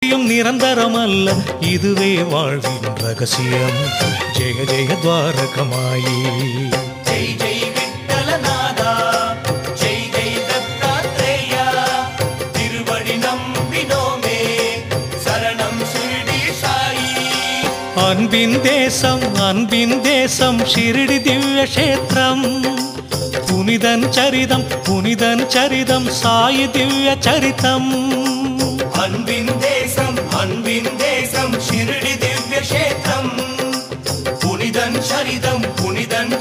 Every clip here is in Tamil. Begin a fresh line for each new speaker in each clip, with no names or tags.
நிரந்தரமல்ல இதுவே வாழ்வின் ரகசியம். ஜெய ஜெய துவாரகமாயி.
ஜெய் ஜெய் விட்டலநாதா, ஜெய் ஜெய் தத்தாத்ரேயா, திருவடி நம்பினோமே, சரணம் ஷிரடி சாயி.
அன்பின் தேசம் ஷிரடி திவ்ய க்ஷேத்திரம். புனிதன் சரிதம் சாயி திவ்ய சரிதம்.
அன்பின் தேசம் ஷிரடி திவ்ய க்ஷேத்திரம். புனிதன்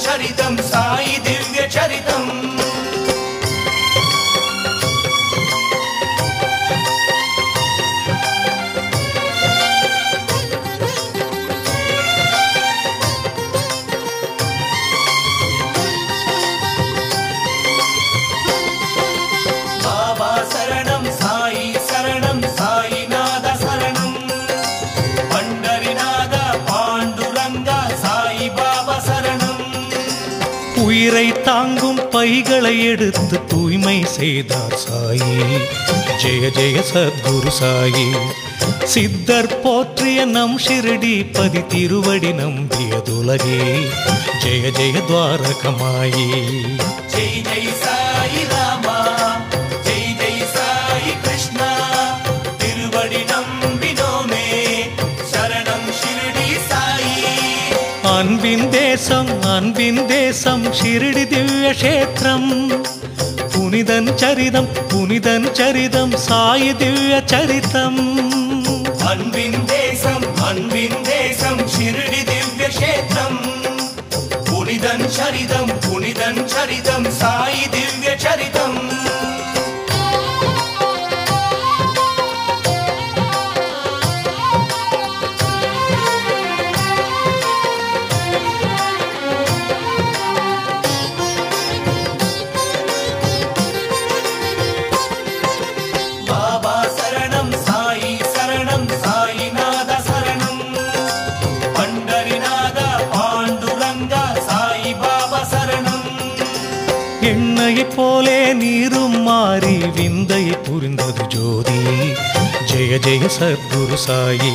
சரிதம் சாயி திவ்ய சரிதம். பாபா சரணம் சாயி சரணம், சாயிநாத சரணம், பண்டரிநாத பாண்டுரங்கா சாயி பாபா சரணம்.
உயிரை தாங்கும் பைகளை எடுத்து தூய்மை செய்தார் சாயி. ஜெய ஜெய சத்குரு சாயி. சித்தர் போற்றிய நம் ஷிரடி பதி திருவடி நம்பியதுலகே. ஜெய ஜெய துவாரகமாயி.
ஜெய் ஜெய் சாயி ராமா, ஜெய் ஜெய் சாயி கிருஷ்ணா, திருவடி நம்பினோமே, சரணம் ஷிரடி சாயி.
அன்பின் தேசம் ஷிரடி திவ்ய க்ஷேத்திரம். புனிதன் சரிதம் சாயி திவ்ய சரிதம்.
அன்பின் தேசம் ஷிரடி திவ்ய க்ஷேத்திரம். புனிதன் சரிதம் சாயி திவ்ய சரிதம். பாபா சரணம் சாயி சரணம், சாயிநாத சரணம், பண்டரிநாத பாண்டுரங்கா சாயி பாபா சரணம்.
எண்ணெயை போலே நீரும் மாறி விந்தை புரிந்தது ஜோதி. ஜெய ஜெய சத்குரு சாயி.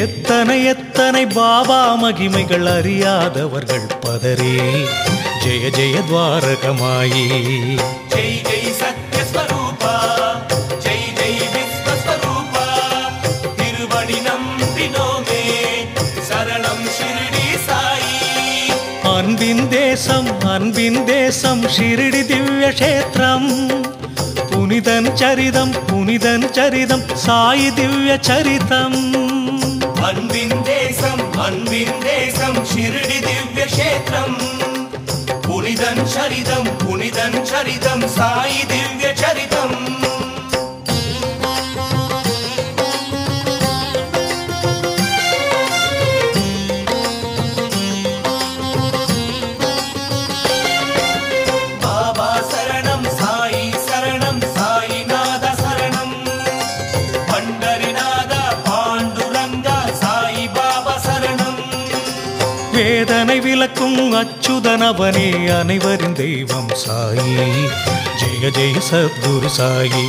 எத்தனை பாபா மகிமைகள் அறியாதவர்கள் பதரே. ஜெய ஜெய துவாரகமாயி.
ஜெய் ஜெய் சத்யஸ்வரூபா, ஜெய் ஜெய் விஸ்வஸ்வரூபா, திருவடி நம்பினோமே, சரணம் ஷிரடி சாயி.
அன்பின் தேசம் ஷிரடி திவ்ய க்ஷேத்திரம். புனிதன் சரிதம் சாயி திவ்ய சரிதம்.
அன்பின் தேசம் ஷிரடி திவ்ய க்ஷேத்திரம். புனிதன் சரிதம் சாயி திவ்ய சரிதம். பாபா சரணம் சாயி சரணம், சாயிநாத சரணம், பண்டரிநாத பாண்டுரங்கா சாயி பாபா சரணம்.
வேதனை விலக்கும் அச்சுதனவனே அனைவரின் தெய்வம் சாயி. ஜெய ஜெய சத்குரு சாயி.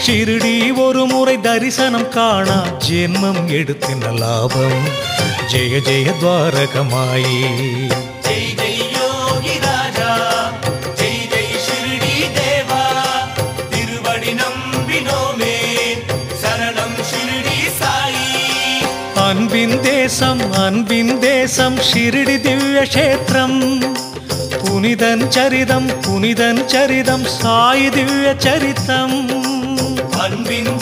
ஷிரடி ஒரு முறை தரிசனம் காணா ஜென்மம் எடுத்தின லாபம். ஜெய ஜெய துவாரகமாயி.
ஜெய் ஜெய் யோகி ராஜா, ஜெய் ஜெய் ஷிரடி தேவா, திருவடி நம்பினோமே, சரணம் ஷிரடி சாயி.
அன்பின் தேசம் ஷிரடி திவ்ய க்ஷேத்திரம். புனிதன் சரிதம் சாயி திவ்ய சரிதம்.
அன்பின்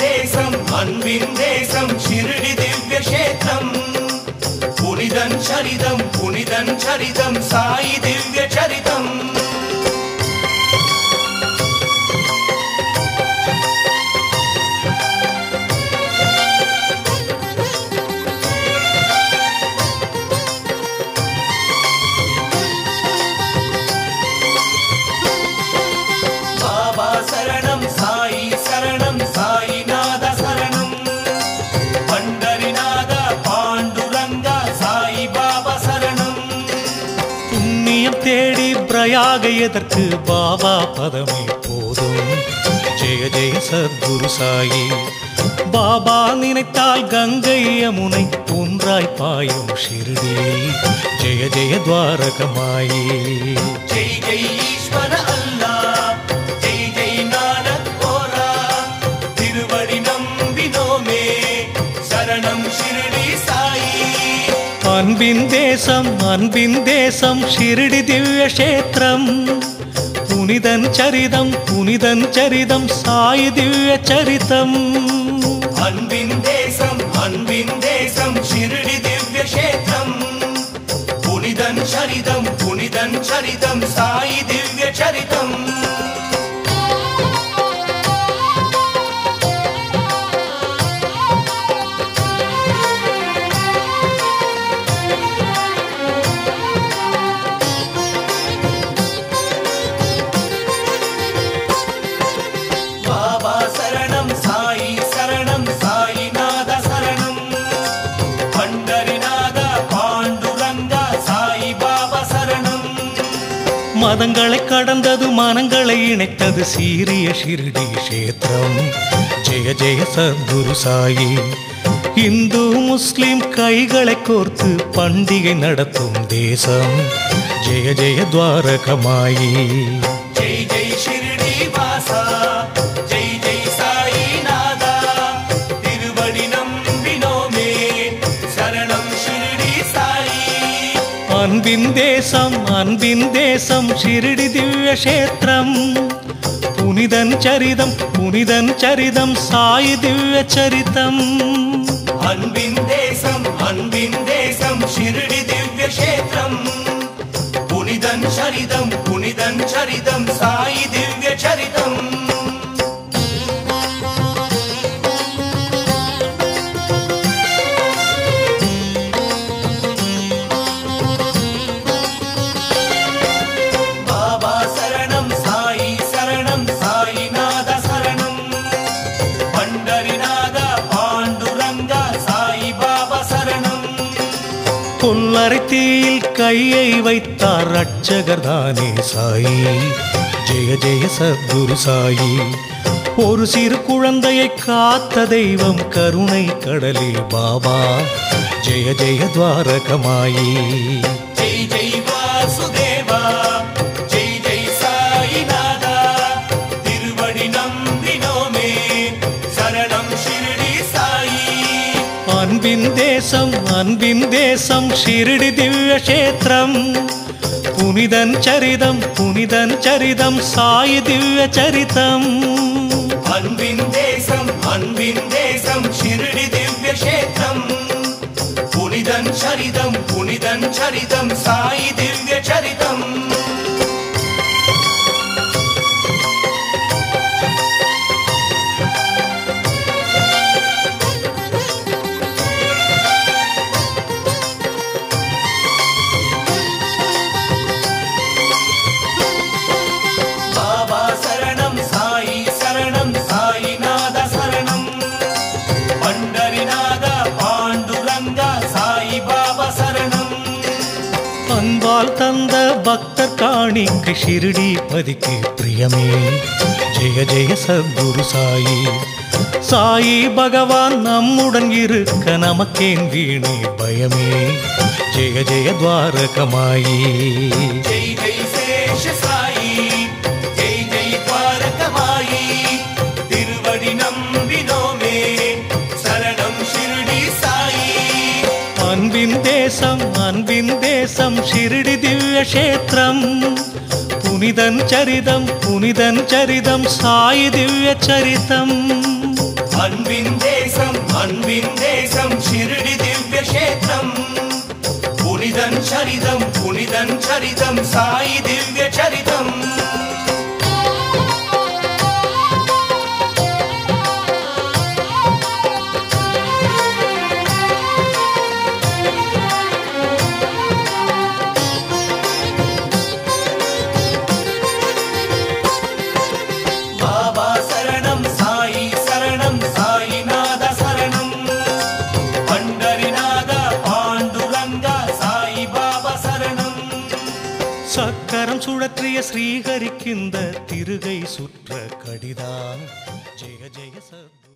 தேசம் ஷிரடி திவ்ய க்ஷேத்திரம். புனிதன் சரிதம் சாயி திவ்ய சரிதம். பாபா சரணம் சாயி சரணம், சாயிநாத சரணம், பண்டரிநாத பாண்டுரங்கா சாயி பாபா சரணம்.
புண்ணியம் தேடி பிரயாக எதற்கு பாபா பதமே போதும். ஜெய ஜெய சத்குரு சாயி. பாபா நினைத்தால் கங்கை யமுனை ஒன்றாய் பாயும் ஷிரடி ஜெய ஜெய துவாரகமாயி
ஜெய் ஜெய் ஈஸ்வர அல்லாஹ் ஜெய் ஜெய் நானக் கோரா திருவடி நம்பினோமே சரணம் ஷிரடி சாயி
அன்பின் தேசம் ஷிரடி திவ்ய க்ஷேத்திரம் புனிதன் சரிதம் சாயி திவ்ய சரிதம்
அன்பின் தேசம் ஷிரடி திவ்ய க்ஷேத்திரம் புனிதன் சரிதம் சாயி திவ்ய சரிதம்
மதங்களை கடந்தது மனங்களை இணைத்தது சீரிய ஷிரடி க்ஷேத்திரம் ஜெய ஜெய சத்குரு சாயி இந்து முஸ்லிம் கைகளை கோர்த்து பண்டிகை நடத்தும் தேசம் ஜெய ஜெய துவாரகமாயி
ஜெய் ஜெய் ஷிரடி வாசா ஜெய் ஜெய் சாயி நாதா திருவடி நம்பினோமே சரணம் ஷிரடி சாயி
அன்பின் தேசம் ஷிரடி திவ்ய க்ஷேத்திரம் புனிதன் சரிதம் சாயி திவ்ய சரிதம்
அன்பின் தேசம் ஷிரடி திவ்ய க்ஷேத்திரம் புனிதன் சரிதம் சாயி திவ்ய சரிதம்
கொல்லறை தீயில் கையை வைத்தார் ரட்சகர் தானே சாயி ஜெய ஜெய சத்குரு சாயி ஒரு சிறு குழந்தையை காத்த தெய்வம் கருணை கடலே பாபா ஜெய ஜெய துவாரகமாயி
ஜெய் ஜெய் வாசுதேவா ஜெய் ஜெய் சாயி நாதா திருவடி நம்பினோமே சரணம் ஷிரடி சாயி
அன்பின் தேசம் ஷிரடி திவ்ய க்ஷேத்திரம் புனிதன் சரிதம் சாயி திவ்ய சரிதம்
அன்பின் தேசம் ஷிரடி திவ்ய க்ஷேத்திரம் புனிதன் சரிதம் சாயி திவ்ய சரிதம்
அன்பால் தந்த பக்தர் காணிக்கு ஷிரடி பதிக்கு பிரியமே ஜெய ஜெய சத்குரு சாயி சாயி பகவான் நம்முடன் இருக்க நமக்கேன் வீணே பயமே ஜெய ஜெய துவாரகமாயி
ஜெய் ஜெய் சேஷ சாயி ஜெய் ஜெய் துவாரகமாயி திருவடி நம்பினோமே சரணம் ஷிரடி சாயி
அன்பின் தேசம் ஷிரடி திவ்ய க்ஷேத்திரம் புனிதன் சரிதம் சாயி திவ்ய சரிதம்
அன்பின் தேசம் ஷிரடி திவ்ய க்ஷேத்திரம் புனிதன் சரிதம் சாயி திவ்ய சரிதம்
சக்கரம் சுழற்றிய ஸ்ரீஹரிக்கிந்த திருகை சுற்ற கடிதான் ஜெய ஜெய சத்